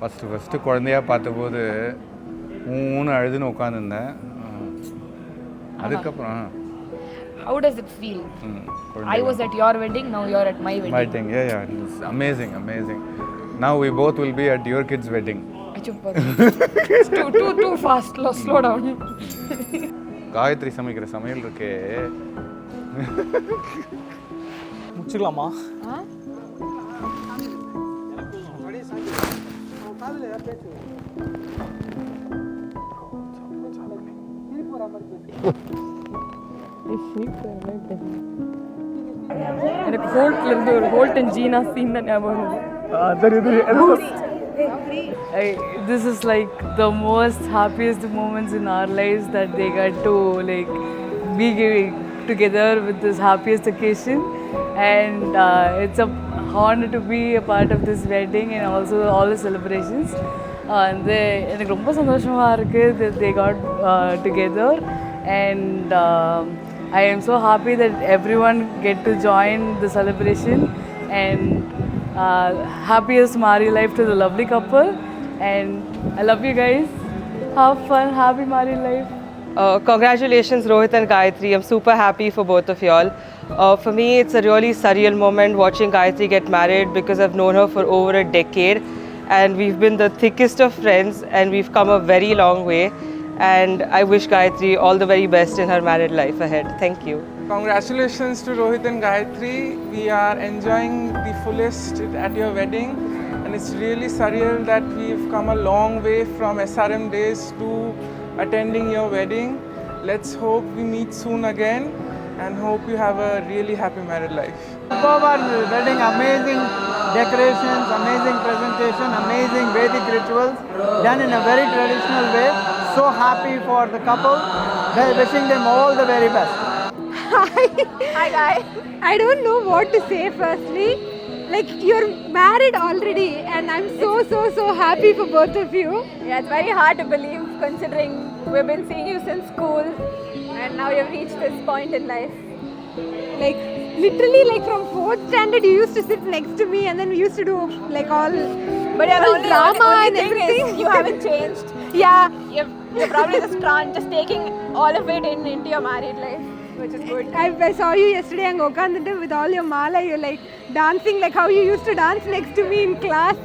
First குழந்தையாக பார்த்தபோது ஊன்னு அழுதுன்னு உட்காந்துருந்தேன். அதுக்கப்புறம் How does it feel? I was at your wedding, now you're at my wedding. My wedding, yeah. It's amazing. Now we both will be at your kids' wedding. It's too fast. Slow down. Gayatri சமைக்கிற சமையல் இருக்கே. முடிச்சுக்கலாமா? எனக்கு ஹோல்ட்லேருந்து ஒரு hold and Jeena scene தான் ஞாபகம் வருது. This is like the most happiest moments in our lives that they got to like be together with this happiest occasion, and it's a honor to be a part of this wedding and also all the celebrations. And எனக்கு ரொம்ப சந்தோஷமா இருக்கு that they got together, and I am so happy that everyone get to join the celebration, and happiest married life to the lovely couple, and I love you guys. Have fun, happy married life. Congratulations Rohit and Gayatri. I'm super happy for both of y'all. For me it's a really surreal moment watching Gayatri get married because I've known her for over a decade and we've been the thickest of friends and we've come a very long way, and I wish Gayatri all the very best in her married life ahead. Thank you. Congratulations to Rohit and Gayatri. We are enjoying the fullest at your wedding, and it's really surreal that we've come a long way from SRM days to attending your wedding. Let's hope we meet soon again and hope you have a really happy married life. Our wedding, amazing decorations, amazing presentation, amazing Vedic rituals done in a very traditional way. So happy for the couple. Wishing them all the very best. Hi guys. I don't know what to say firstly. Like you're married already and I'm so happy for both of you. Yeah, it's very hard to believe considering we've been seeing you since school and now you've reached this point in life. Like literally like from 4th standard you used to sit next to me and then we used to do like all but yeah, all drama and everything. You haven't changed. Yeah, you're probably just taking all of it into your married life, which is good. I saw you yesterday and Okandante with all your mala. You're like dancing like how you used to dance next to me in class.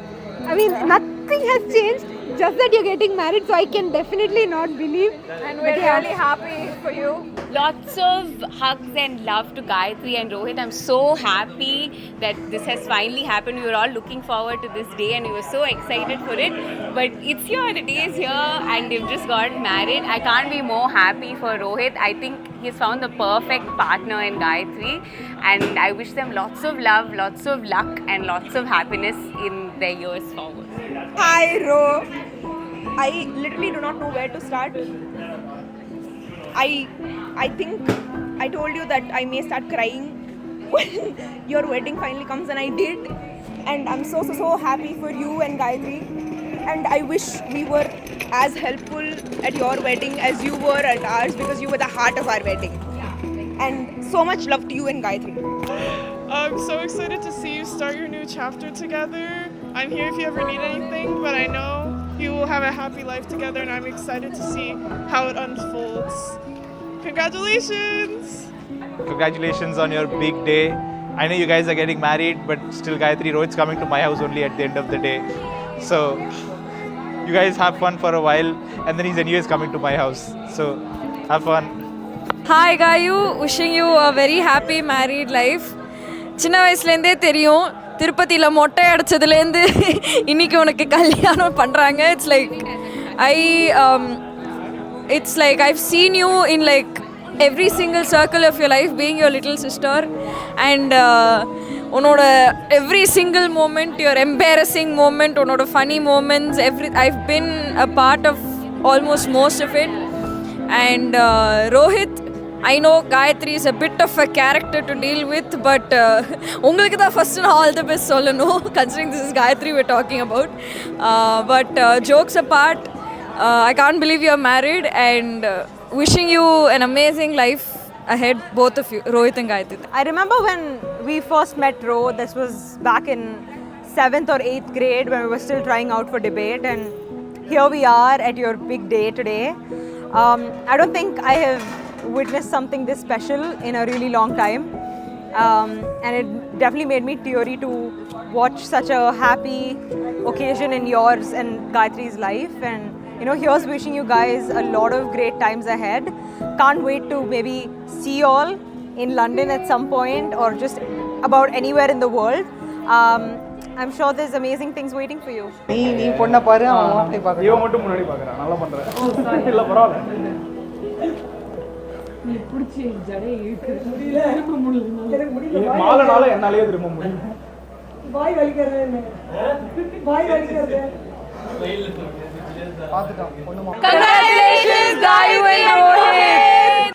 I mean, nothing has changed. Just that you're getting married, so I can definitely not believe. And we're really happy for you. Lots of hugs and love to Gayatri and Rohit. I'm so happy that this has finally happened. We were all looking forward to this day and we were so excited for it. But it's here, the day is here and they've just got married. I can't be more happy for Rohit. I think he's found the perfect partner in Gayatri and I wish them lots of love, lots of luck and lots of happiness in their years forward. Hi, Ro. I literally do not know where to start. I think I told you that I may start crying when your wedding finally comes, and I did. And I'm so happy for you and Gayatri. And I wish we were as helpful at your wedding as you were at ours, because you were the heart of our wedding. And so much love to you and Gayatri. I'm so excited to see you start your new chapter together. I'm here if you ever need anything, but I know you will have a happy life together and I'm excited to see how it unfolds. Congratulations! Congratulations on your big day. I know you guys are getting married, but still Gayatri, Rohit's coming to my house only at the end of the day. So you guys have fun for a while and then he's anyways coming to my house. So have fun. Hi Gayu, wishing you a very happy married life. சின்ன வயசுலேருந்தே தெரியும், திருப்பதியில் மொட்டை அடிச்சதுலேருந்து இன்னைக்கு உனக்கு கல்யாணம் பண்ணுறாங்க. It's like I've seen you in like every single circle of your life being your little sister, and உன்னோட every single moment, your embarrassing moment, உன்னோட funny moments, I've been a part of almost most of it. And Rohit, I know Gayatri is a bit of a character to deal with, but உங்களுக்கு தான் first all the best சொல்லணும், considering this is Gayatri we're talking about. But jokes apart, I can't believe you're married, and wishing you an amazing life ahead, both of you, Rohit and Gayatri. I remember when we first met Ro, this was back in 7th or 8th grade when we were still trying out for debate, and here we are at your big day today. I don't think I have witnessed something this special in a really long time, and it definitely made me teary to watch such a happy occasion in yours and Gayatri's life. And here's wishing you guys a lot of great times ahead. Can't wait to maybe see you all in London at some point, or just about anywhere in the world. I'm sure there's amazing things waiting for you. நீ பொண்ணை பாரு, அவன் மாட்டை பாரு. இவன் மட்டும் முன்னாடி பார்க்கறான். நல்லா பண்ற. இல்ல பரவாயில்லை. நீ புடிச்சி ஜடை இழுக்க முடியல. மாலனால என்னாலயே திரும்ப முடியல. பாய் வலிக்கிறது என்ன? பாய் வலிக்கிறது. பாத்துட்டோம். பொண்ணுமா. Congratulations, Gayu and Rohit.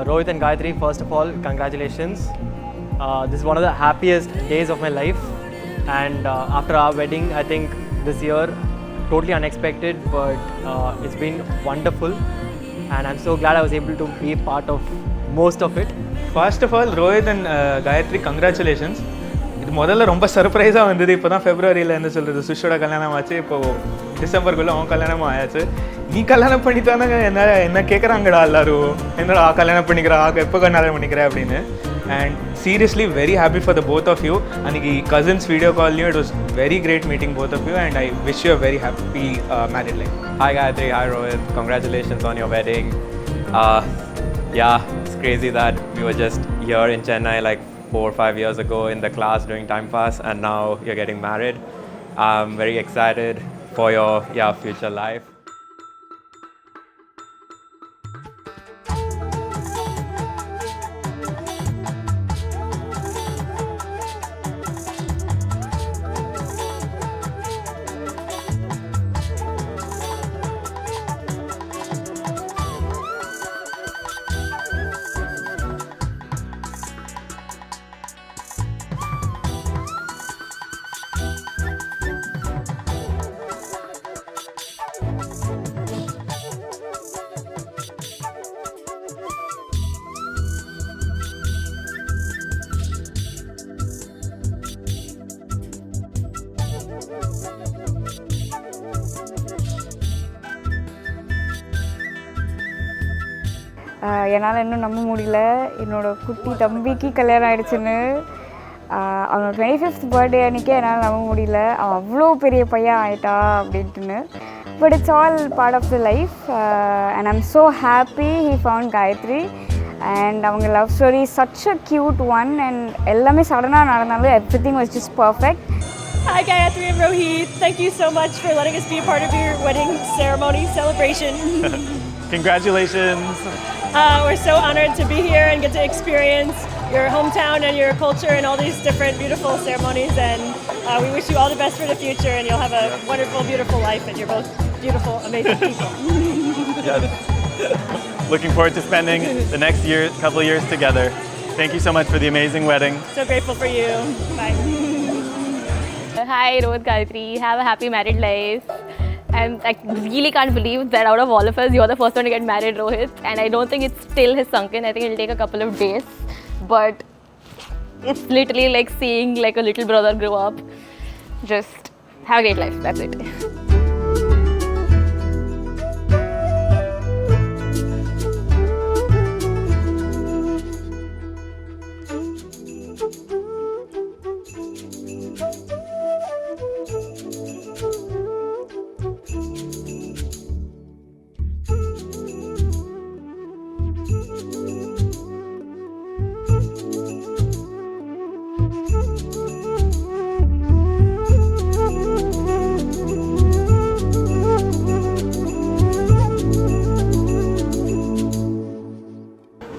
Rohit and Gayatri, first of all, congratulations. This is one of the happiest days of my life, and after our wedding, I think this year, totally unexpected, but it's been wonderful, and I'm so glad I was able to be part of most of it. First of all, Rohit and Gayatri, congratulations. இது முதல்ல ரொம்ப சர்ப்ரைஸாக வந்தது. இப்போ தான் ஃபெப்ரவரியில் என்ன சொல்கிறது, சுஷோட கல்யாணம் ஆச்சு, இப்போது டிசம்பருக்குள்ளே அவன் கல்யாணமும் ஆயாச்சு. நீ கல்யாணம் பண்ணித்தானே என்ன கேட்குறாங்கடா எல்லாரும், என்னடா கல்யாணம் பண்ணிக்கிறா, எப்போ கல்யாணம் பண்ணிக்கிற அப்படின்னு. And seriously, very happy for the both of you. Aniki cousins video call you. It was very great meeting both of you, and I wish you a very happy married life. Hi Gayatri, hi Rohit. Congratulations on your wedding. Yeah, it's crazy that we were just here in Chennai like 4 or 5 years ago in the class doing time pass, and now you're getting married. I'm very excited for your future life. என்னால் இன்னும் நம்ப முடியல என்னோட குட்டி தம்பிக்கு கல்யாணம் ஆகிடுச்சுன்னு. அவனோட 25th birthday அன்றைக்கே என்னால் நம்ப முடியல அவன் அவ்வளோ பெரிய பையன் ஆகிட்டா அப்படின்ட்டுன்னு. But it's all part of the life and I'm so happy he found Gayatri. And அவங்க love story such a cute one and எல்லாமே சடனாக நடந்தாலும் everything was just perfect. Hi Gayatri and Rohit, thank you so much for letting us be a part of your wedding ceremony celebration. Congratulations. We're so honored to be here and get to experience your hometown and your culture and all these different beautiful ceremonies, and we wish you all the best for the future and you'll have a wonderful, beautiful life and you're both beautiful, amazing people. Looking forward to spending the next couple of years together. Thank you so much for the amazing wedding. So grateful for you. Bye. Hi Rohit, Gayatri, have a happy married life. And I really can't believe that out of all of us, you're the first one to get married, Rohit. And I don't think it still has sunk in. I think it'll take a couple of days. But it's literally like seeing like a little brother grow up. Just have a great life, that's it.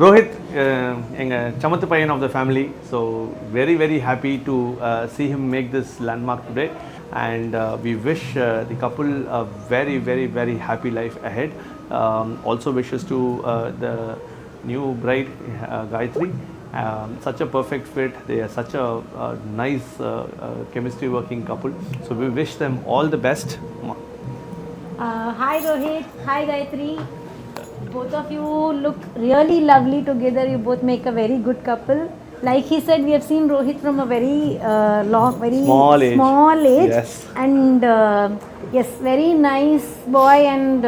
Rohit, எங்கள் சமத்து பையன் of the family, so very happy to see him make this landmark today, and we wish the couple a very happy life ahead. Also wishes to the new bride Gayatri, such a perfect fit. They are such a nice chemistry working couple, so we wish them all the best. Hi Rohit, hi Gayatri. Both of you look really lovely together. You both make a very good couple. Like he said, we have seen Rohit from a very small age. Yes. And yes, very nice boy, and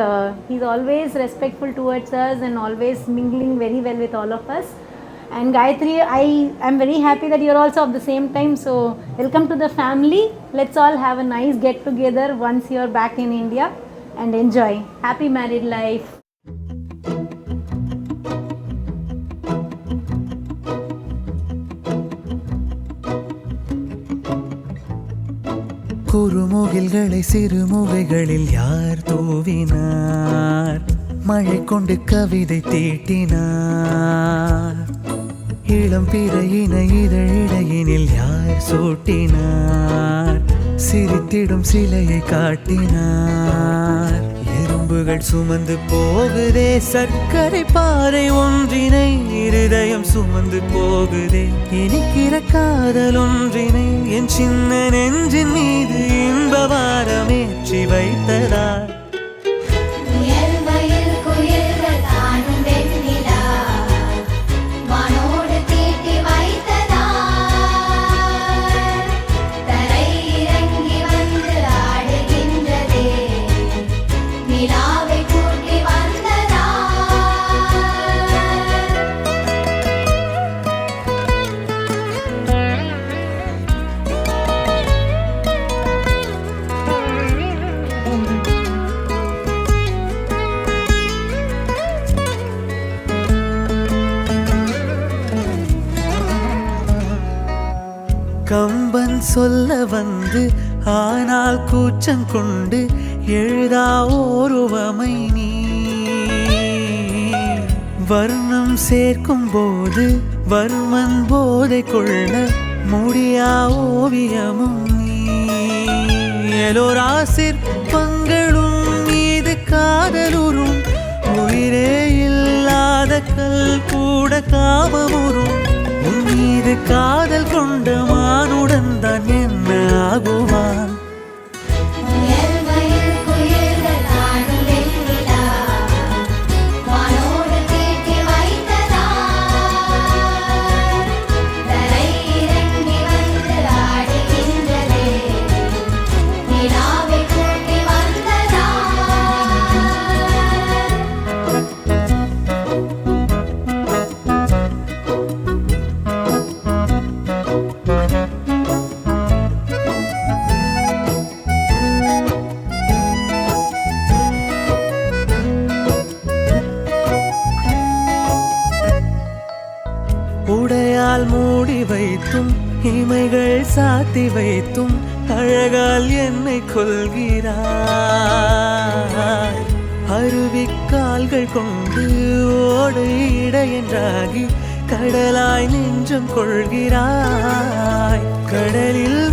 he's always respectful towards us and always mingling very well with all of us. And Gayatri, I am very happy that you're also of the same time. So welcome to the family. Let's all have a nice get together once you're back in India and enjoy. Happy married life. குறுமுகில்களை சிறுமுகைகளில் யார் தூவினார், மழை கொண்டு கவிதை தீட்டினார், இளம் பிறையினை இதழிடையினில் யார் சூட்டினார், சிரித்திடும் சிலையை காட்டினார். எறும்புகள் சுமந்து போகுதே சர்க்கரை பாறை ஒன்றினை, இருதயம் சுமந்து போகுதே இனிக்கிற காதல் ஒன்றினை, என் சின்ன நெஞ்சின் மீது இன்ப வாரமேற்றி வைத்ததார். கம்பன் சொல்ல வந்து ஆனால் கூச்சம் கொண்டு எழுதா ஓருவமை நீ, வர்ணம் சேர்க்கும் போது வர்மன் போதை கொள்ள முடியா ஓவியமும் நீ. எலோரா சிற்பங்களும் மீது காதலுறும், உயிரே இல்லாத கல் கூட காமமுறும். உன் மீது காதல் கொண்ட மானுடன் தான் என்ன ஆகுவான்? மூடி வைத்தும் இமைகள் சாத்தி வைத்தும் அழகால் என்னை கொள்கிறாய். அருவிக்கால்கள் கொண்டு ஓடு இடையென்றாகி கடலாய் நெஞ்சம் கொள்கிறாய். கடலில்